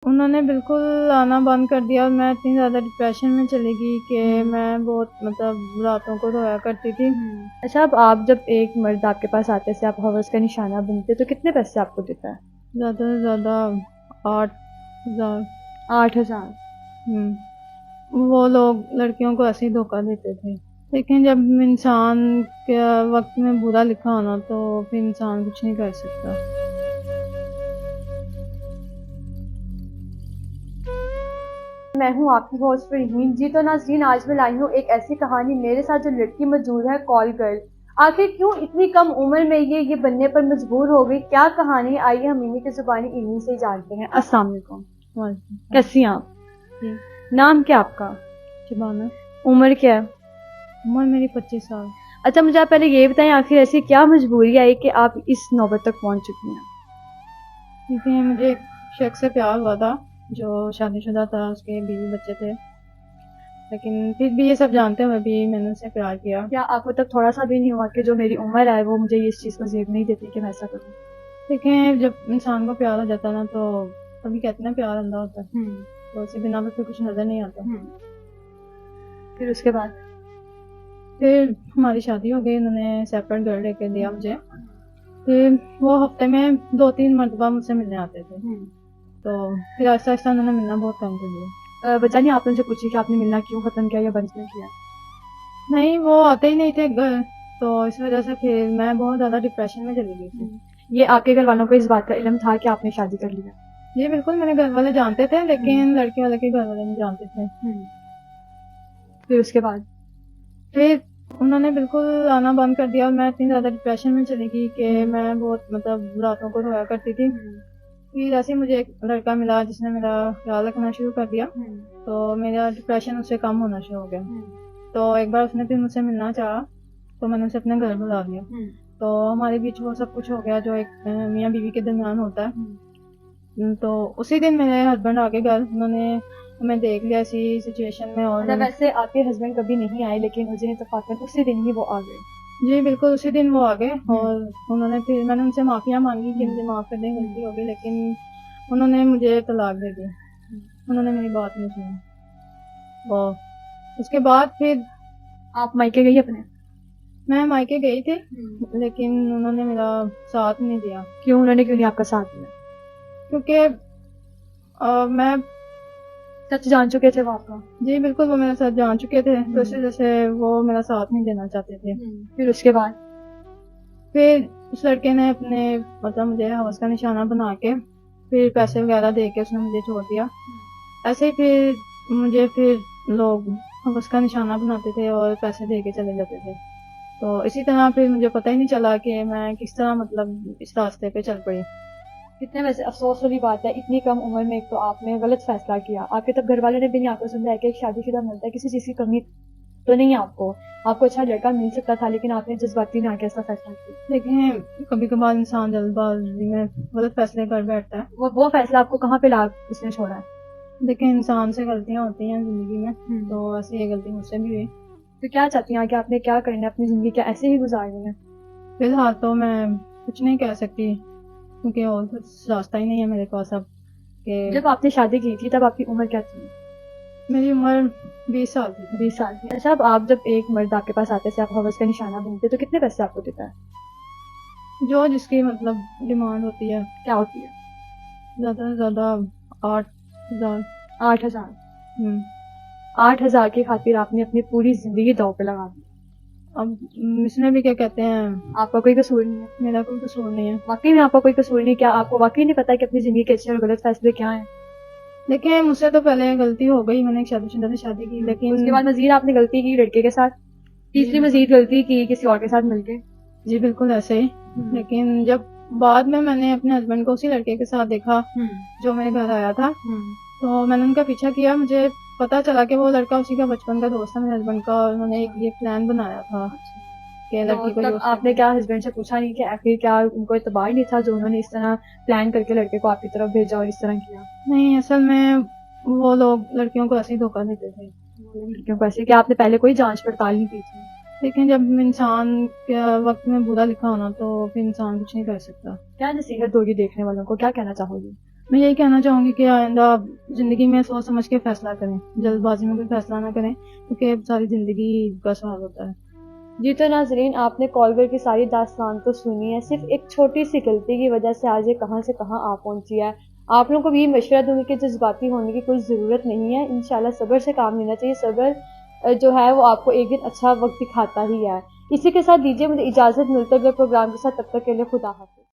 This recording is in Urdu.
انہوں نے بالکل آنا بند کر دیا اور میں اتنی زیادہ ڈپریشن میں چلی گئی کہ میں بہت راتوں کو رویا کرتی تھی۔ اچھا، اب آپ جب ایک مرد آپ کے پاس آتے سے آپ حوث کا نشانہ بنتے تو کتنے پیسے آپ کو دیتا ہے؟ زیادہ سے زیادہ 8,000۔ 8,000؟ وہ لوگ لڑکیوں کو ایسے ہی دھوکہ دیتے تھے، لیکن جب انسان کے وقت میں برا لکھا ہونا تو پھر انسان کچھ نہیں کر سکتا۔ میں ہوں آپ کی ہوسٹ فرحین جی۔ تو ناظرین، آج میں لائی ہوں ایک ایسی کہانی، میرے ساتھ جو لڑکی موجود ہے کال گرل۔ آخر کیوں اتنی کم عمر میں یہ بننے پر مجبور ہو گئی؟ کیا کہانی؟ آئیے ہم انہی کی زبانی انہی سے جانتے ہیں۔ السلام علیکم، کیسی ہیں آپ؟ نام کیا آپ کا؟ شبانہ۔ عمر کیا ہے؟ عمر میری 25 سال۔ اچھا، مجھے آپ پہلے یہ بتائیں، آخر ایسی کیا مجبوری آئی کہ آپ اس نوبت تک پہنچ چکی ہیں؟ کیونکہ مجھے ایک شخص سے پیار ہوا تھا جو شادی شدہ تھا، اس کے بیوی بچے تھے، لیکن پھر بھی یہ سب جانتے ہوئے بھی میں نے اسے پیار کیا۔ کیا آپ کو تب تھوڑا سا بھی نہیں ہوا کہ جو میری عمر ہے وہ مجھے اس چیز کو زیب نہیں دیتی کہ میں ایسا کروں؟ دیکھیں، جب انسان کو پیار ہو جاتا ہے نا تو کبھی کہتے ہیں پیار اندھا ہوتا ہے، تو اسی بنا پہ پھر کچھ نظر نہیں آتا۔ پھر اس کے بعد پھر ہماری شادی ہو گئی، انہوں نے سیپریٹ گھر لے کے دیا مجھے۔ پھر وہ ہفتے میں 2-3 مرتبہ مجھ سے ملنے آتے تھے، تو پھر آہستہ آہستہ انہوں نے ملنا بہت کم کر دیا۔ وجہ نہیں آپ نے سے پوچھی کہ آپ نے ملنا کیوں ختم کیا یا بند کیوں کیا؟ نہیں، وہ آتے ہی نہیں تھے گھر، تو اس وجہ سے پھر میں بہت زیادہ ڈپریشن میں چلی گئی تھی۔ یہ آپ کے گھر والوں کو اس بات کا علم تھا کہ آپ نے شادی کر لیا؟ جی بالکل، میرے گھر والے جانتے تھے، لیکن لڑکے والے کے گھر والے نہیں جانتے تھے۔ پھر اس کے بعد پھر انہوں نے بالکل آنا بند کر دیا اور میں اتنی زیادہ ڈپریشن میں چلی گئی کہ میں بہت راتوں کو رویا کرتی تھی۔ پھر ایسے مجھے ایک لڑکا ملا جس نے میرا خیال رکھنا شروع کر دیا، تو میرا ڈپریشن اس سے کم ہونا شروع ہو گیا۔ تو ایک بار اس نے پھر مجھ سے ملنا چاہا تو میں نے اسے اپنے گھر بلا لیا، تو ہمارے بیچ وہ سب کچھ ہو گیا جو ایک میاں بیوی کے درمیان ہوتا ہے۔ تو اسی دن میرے ہسبینڈ آ کے گھر، انہوں نے ہمیں دیکھ لیا ایسی سچویشن میں، اور ویسے آپ کے ہسبینڈ کبھی نہیں آئے لیکن مجھے اتفاقاً اسی دن ہی وہ آ گئے؟ جی بالکل، اسی دن وہ آ گئے، اور انہوں نے پھر میں نے ان سے معافیاں مانگی کہ مجھے معاف کر دیں، غلطی ہو گئی، لیکن انہوں نے مجھے طلاق دے دی، انہوں نے میری بات نہیں سنی۔ اور اس کے بعد پھر آپ مائکے گئی اپنے؟ میں مائکے گئی تھی، لیکن انہوں نے میرا ساتھ نہیں دیا۔ کیوں انہوں نے کیوں نہیں آپ کا ساتھ دیا؟ کیونکہ میں سچ جان چکے تھے وہ آپ کا؟ جی بالکل، وہ میرے ساتھ جان چکے تھے، تو اس وجہ سے وہ میرا ساتھ نہیں دینا چاہتے تھے۔ پھر اس کے بعد پھر اس لڑکے نے اپنے مجھے حوث کا نشانہ بنا کے پھر پیسے وغیرہ دے کے اس نے مجھے چھوڑ دیا۔ ایسے ہی پھر مجھے لوگ حوث کا نشانہ بناتے تھے اور پیسے دے کے چلے جاتے تھے، تو اسی طرح پھر مجھے پتہ ہی نہیں چلا کہ میں کس طرح اس راستے پہ چل پڑی۔ کتنے ویسے افسوس والی بات ہے، اتنی کم عمر میں ایک تو آپ نے غلط فیصلہ کیا۔ آپ کے تب گھر والے نے بھی نہیں آپ کو سمجھایا کہ ایک شادی شدہ مرد ہے، کسی چیز کی کمی تو نہیں ہے آپ کو اچھا لڑکا مل سکتا تھا، لیکن آپ نے جذباتی نہ کیسا فیصلہ کیا؟ دیکھیں، کبھی کبھار انسان جلد بازی میں غلط فیصلے کر بیٹھتا ہے۔ وہ فیصلہ آپ کو کہاں پہ لا اس نے چھوڑا ہے؟ دیکھیں، انسان سے غلطیاں ہوتی ہیں زندگی میں، تو ایسی یہ غلطی مجھ سے بھی ہوئی۔ تو کیا چاہتی ہیں کہ آپ نے کیا کرنا ہے اپنی زندگی، کیا ایسے ہی گزارنی ہے؟ فی الحال تو میں کچھ نہیں کہہ سکتی، کیونکہ اور کچھ راستہ ہی نہیں ہے میرے پاس اب کہ۔ جب آپ نے شادی کی تھی تب آپ کی عمر کیا تھی؟ میری عمر 20 سال تھی۔ 20 سال کی۔ اچھا، اب آپ جب ایک مرد آپ کے پاس آتے سے آپ حوث کا نشانہ بنتے تو کتنے پیسے آپ کو دیتا ہے؟ جو جس کی ڈیمانڈ ہوتی ہے۔ کیا ہوتی ہے؟ زیادہ سے زیادہ 8,000۔ 8,000؟ 8,000 کی خاطر آپ نے اپنی پوری زندگی داؤ پہ لگا دی۔ اب اس میں بھی کیا کہتے ہیں، آپ کا کوئی قصور نہیں ہے؟ میرا کوئی قصور نہیں ہے۔ واقعی میں آپ کا کوئی قصور نہیں؟ کیا آپ کو واقعی نہیں پتا کہ اپنی زندگی کے اچھے اور غلط فیصلے کیا ہیں؟ دیکھیں، مجھ سے تو پہلے غلطی ہو گئی، میں نے ایک شادی شدہ سے شادی کی، لیکن اس کے بعد مزید آپ نے غلطی کی لڑکے کے ساتھ، تیسری مزید غلطی کی کسی اور کے ساتھ مل کے؟ جی بالکل ایسے ہی، لیکن جب بعد میں نے اپنے ہسبینڈ کو اسی لڑکے کے ساتھ دیکھا جو میرے گھر آیا تھا، تو میں نے ان کا پیچھا کیا، مجھے پتا چلا کہ وہ لڑکا اسی کا بچپن کا دوست تھا میرے ہسبینڈ کا، اور انہوں نے یہ پلان بنایا تھا کہ لڑکی کو۔ آپ نے کیا ہسبینڈ سے پوچھا نہیں کہ آخر کیا ان کو اعتبار نہیں تھا جو انہوں نے اس طرح پلان کر کے لڑکے کو آپ کی طرف بھیجا اور اس طرح کیا؟ نہیں، اصل میں وہ لوگ لڑکیوں کو ایسے ہی دھوکہ دیتے تھے۔ لڑکیوں کو ایسے؟ کہ آپ نے پہلے کوئی جانچ پڑتال نہیں کی تھی؟ لیکن جب انسان کے وقت میں برا لکھا ہونا تو پھر انسان کچھ نہیں کر سکتا۔ کیا نصیحت دو گی دیکھنے والوں کو، کیا کہنا چاہو گی؟ میں یہی کہنا چاہوں گی کہ آئندہ زندگی میں سوچ سمجھ کے فیصلہ کریں، جلد بازی میں کوئی فیصلہ نہ کریں، کیونکہ ساری زندگی کا سوال ہوتا ہے۔ جی تو ناظرین، آپ نے کال کر کی ساری داستان تو سنی ہے، صرف ایک چھوٹی سی غلطی کی وجہ سے آج یہ کہاں سے کہاں آ پہنچی ہے۔ آپ لوگوں کو بھی یہ مشورہ دوں گی کہ جذباتی ہونے کی کوئی ضرورت نہیں ہے، انشاءاللہ صبر سے کام لینا چاہیے۔ صبر جو ہے وہ آپ کو ایک دن اچھا وقت دکھاتا ہی ہے۔ اسی کے ساتھ دیجیے مجھے اجازت، ملتے ہوئے پروگرام کے ساتھ، تب تک کے لیے خدا حافظ۔